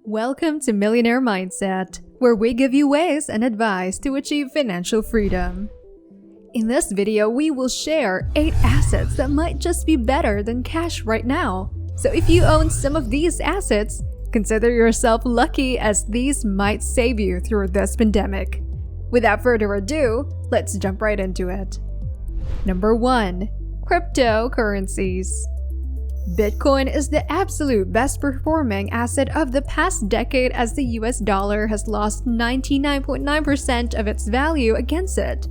Welcome to Millionaire Mindset, where we give you ways and advice to achieve financial freedom. In this video, we will share 8 assets that might just be better than cash right now. So if you own some of these assets, consider yourself lucky, as these might save you through this pandemic. Without further ado, let's jump right into it. Number 1. Cryptocurrencies. Bitcoin is the absolute best performing asset of the past decade, as the US dollar has lost 99.9% of its value against it.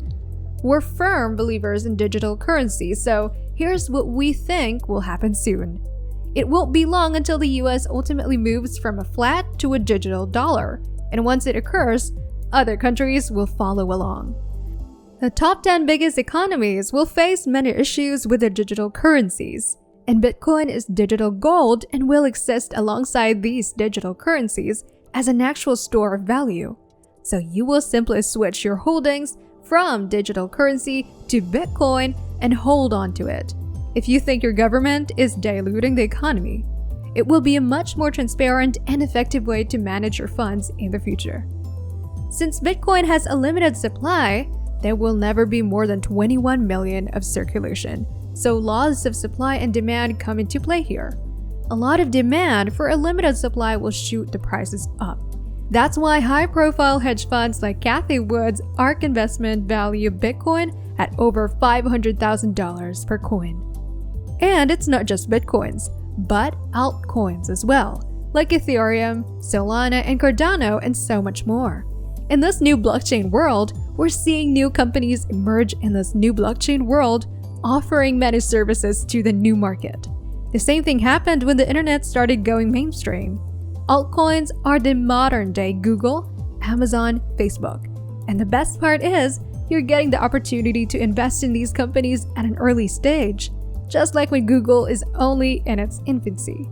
We're firm believers in digital currency, so here's what we think will happen soon. It won't be long until the US ultimately moves from a flat to a digital dollar, and once it occurs, other countries will follow along. The top 10 biggest economies will face many issues with their digital currencies. And Bitcoin is digital gold and will exist alongside these digital currencies as an actual store of value. So you will simply switch your holdings from digital currency to Bitcoin and hold on to it. If you think your government is diluting the economy, it will be a much more transparent and effective way to manage your funds in the future. Since Bitcoin has a limited supply, there will never be more than 21 million of circulation. So laws of supply and demand come into play here. A lot of demand for a limited supply will shoot the prices up. That's why high-profile hedge funds like Cathie Wood's ARK Investment value Bitcoin at over $500,000 per coin. And it's not just Bitcoins, but altcoins as well, like Ethereum, Solana, and Cardano, and so much more. In this new blockchain world, we're seeing new companies emerge in this new blockchain world, offering many services to the new market. The same thing happened when the internet started going mainstream. Altcoins are the modern-day Google, Amazon, Facebook. And the best part is, you're getting the opportunity to invest in these companies at an early stage, just like when Google is only in its infancy.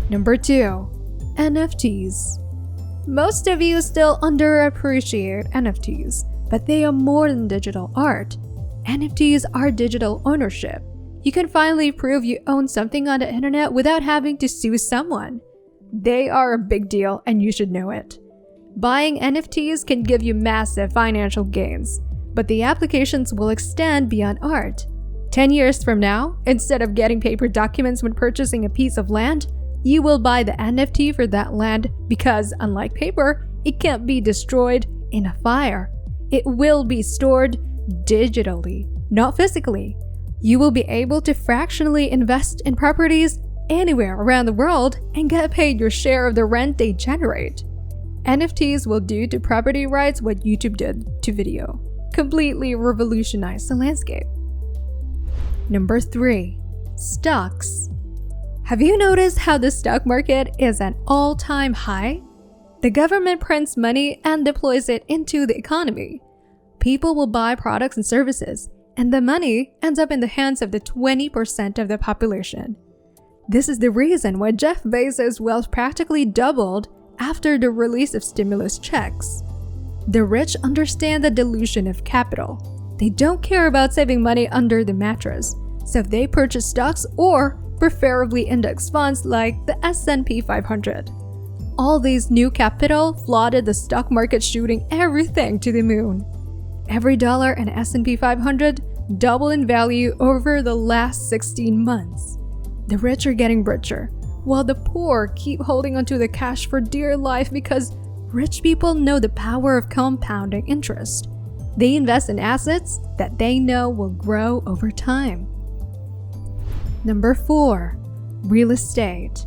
Number 2. NFTs. Most of you still underappreciate NFTs, but they are more than digital art. NFTs are digital ownership. You can finally prove you own something on the internet without having to sue someone. They are a big deal, and you should know it. Buying NFTs can give you massive financial gains, but the applications will extend beyond art. 10 years from now, instead of getting paper documents when purchasing a piece of land, you will buy the NFT for that land because, unlike paper, it can't be destroyed in a fire. It will be stored digitally, not physically. You will be able to fractionally invest in properties anywhere around the world and get paid your share of the rent they generate. NFTs will do to property rights what YouTube did to video. Completely revolutionize the landscape. Number 3. Stocks. Have you noticed how the stock market is at all-time high? The government prints money and deploys it into the economy. People will buy products and services, and the money ends up in the hands of the 20% of the population. This is the reason why Jeff Bezos' wealth practically doubled after the release of stimulus checks. The rich understand the dilution of capital. They don't care about saving money under the mattress, so they purchase stocks or preferably index funds like the S&P 500. All these new capital flooded the stock market, shooting everything to the moon. Every dollar in S&P 500 doubled in value over the last 16 months. The rich are getting richer, while the poor keep holding onto the cash for dear life because rich people know the power of compounding interest. They invest in assets that they know will grow over time. Number 4. Real estate.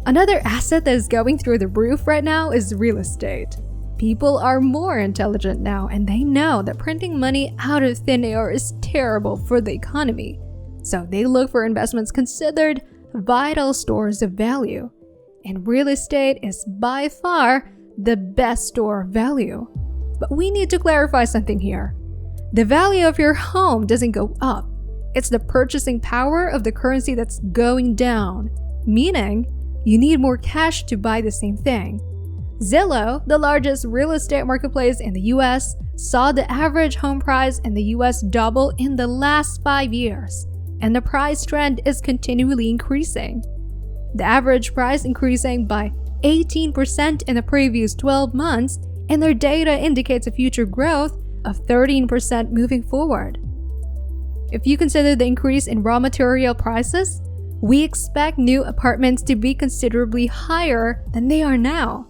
Another asset that is going through the roof right now is real estate. People are more intelligent now, and they know that printing money out of thin air is terrible for the economy. So they look for investments considered vital stores of value. And real estate is by far the best store of value. But we need to clarify something here. The value of your home doesn't go up. It's the purchasing power of the currency that's going down, meaning you need more cash to buy the same thing. Zillow, the largest real estate marketplace in the US, saw the average home price in the US double in the last 5 years, and the price trend is continually increasing. The average price increasing by 18% in the previous 12 months, and their data indicates a future growth of 13% moving forward. If you consider the increase in raw material prices, we expect new apartments to be considerably higher than they are now.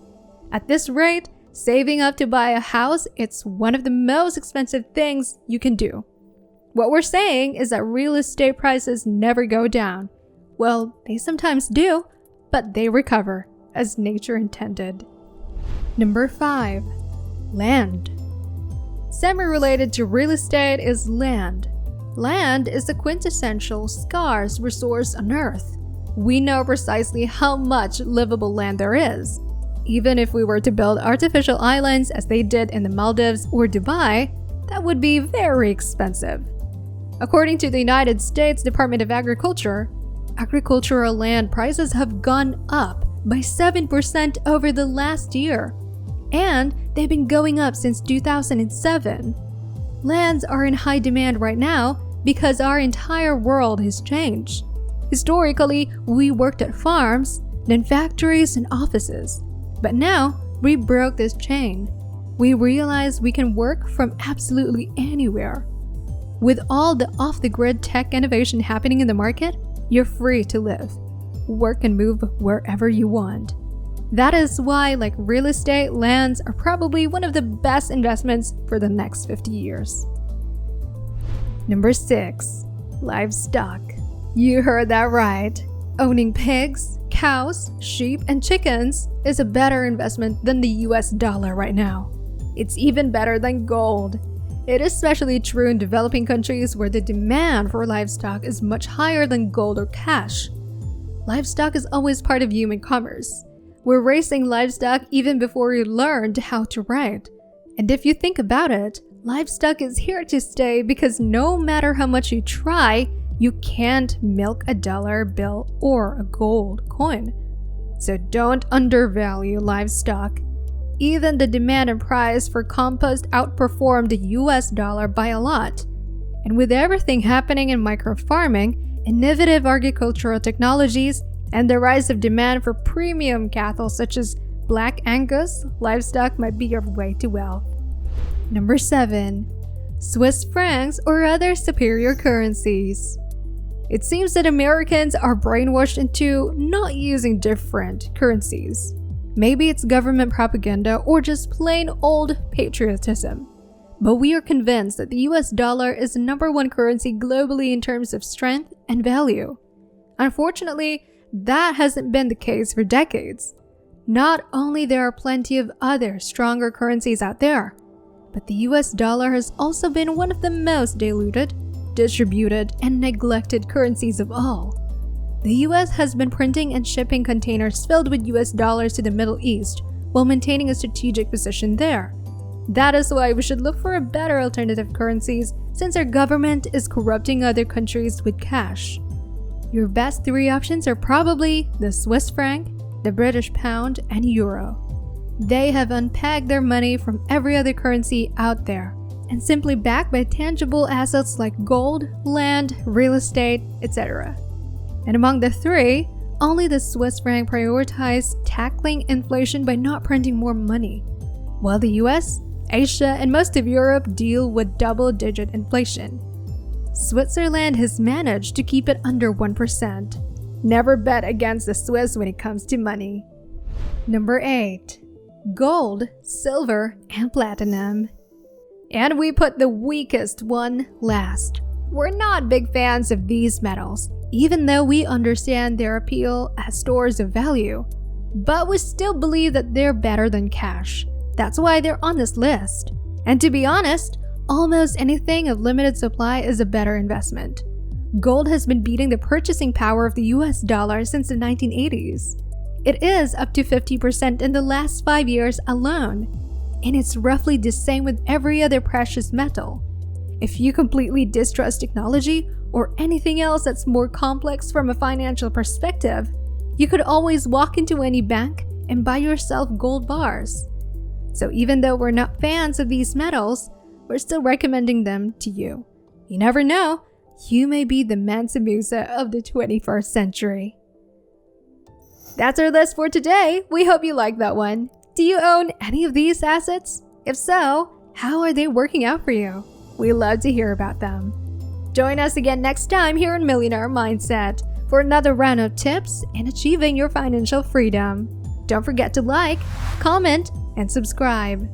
At this rate, saving up to buy a house, it's one of the most expensive things you can do. What we're saying is that real estate prices never go down. Well, they sometimes do, but they recover, as nature intended. Number 5. Land. Semi-related to real estate is land. Land is the quintessential scarce resource on Earth. We know precisely how much livable land there is. Even if we were to build artificial islands as they did in the Maldives or Dubai, that would be very expensive. According to the United States Department of Agriculture, agricultural land prices have gone up by 7% over the last year, and they've been going up since 2007. Lands are in high demand right now because our entire world has changed. Historically, we worked at farms, then factories and offices. But now, we broke this chain. We realized we can work from absolutely anywhere. With all the off-the-grid tech innovation happening in the market, you're free to live, work and move wherever you want. That is why, like real estate, lands are probably one of the best investments for the next 50 years. Number 6. Livestock. You heard that right. Owning pigs, cows, sheep, and chickens is a better investment than the US dollar right now. It's even better than gold. It is especially true in developing countries where the demand for livestock is much higher than gold or cash. Livestock is always part of human commerce. We're raising livestock even before we learned how to write. And if you think about it, livestock is here to stay because no matter how much you try, you can't milk a dollar bill or a gold coin. So don't undervalue livestock. Even the demand and price for compost outperformed the US dollar by a lot. And with everything happening in microfarming, innovative agricultural technologies, and the rise of demand for premium cattle such as Black Angus, livestock might be your way to wealth. Number 7. Swiss francs or other superior currencies. It seems that Americans are brainwashed into not using different currencies. Maybe it's government propaganda or just plain old patriotism. But we are convinced that the US dollar is the number one currency globally in terms of strength and value. Unfortunately, that hasn't been the case for decades. Not only there are plenty of other stronger currencies out there, but the US dollar has also been one of the most diluted, distributed, and neglected currencies of all. The US has been printing and shipping containers filled with US dollars to the Middle East while maintaining a strategic position there. That is why we should look for a better alternative currencies since our government is corrupting other countries with cash. Your best 3 options are probably the Swiss franc, the British pound, and euro. They have unpegged their money from every other currency out there and simply backed by tangible assets like gold, land, real estate, etc. And among the 3, only the Swiss franc prioritized tackling inflation by not printing more money, while the US, Asia, and most of Europe deal with double-digit inflation. Switzerland has managed to keep it under 1%. Never bet against the Swiss when it comes to money. Number 8. Gold, silver, and platinum. And we put the weakest one last. We're not big fans of these metals, even though we understand their appeal as stores of value. But we still believe that they're better than cash. That's why they're on this list. And to be honest, almost anything of limited supply is a better investment. Gold has been beating the purchasing power of the US dollar since the 1980s. It is up to 50% in the last 5 years alone, and it's roughly the same with every other precious metal. If you completely distrust technology or anything else that's more complex from a financial perspective, you could always walk into any bank and buy yourself gold bars. So even though we're not fans of these metals, we're still recommending them to you. You never know, you may be the Mansa Musa of the 21st century. That's our list for today. We hope you liked that one. Do you own any of these assets? If so, how are they working out for you? We love to hear about them. Join us again next time here in Millionaire Mindset for another round of tips in achieving your financial freedom. Don't forget to like, comment, and subscribe.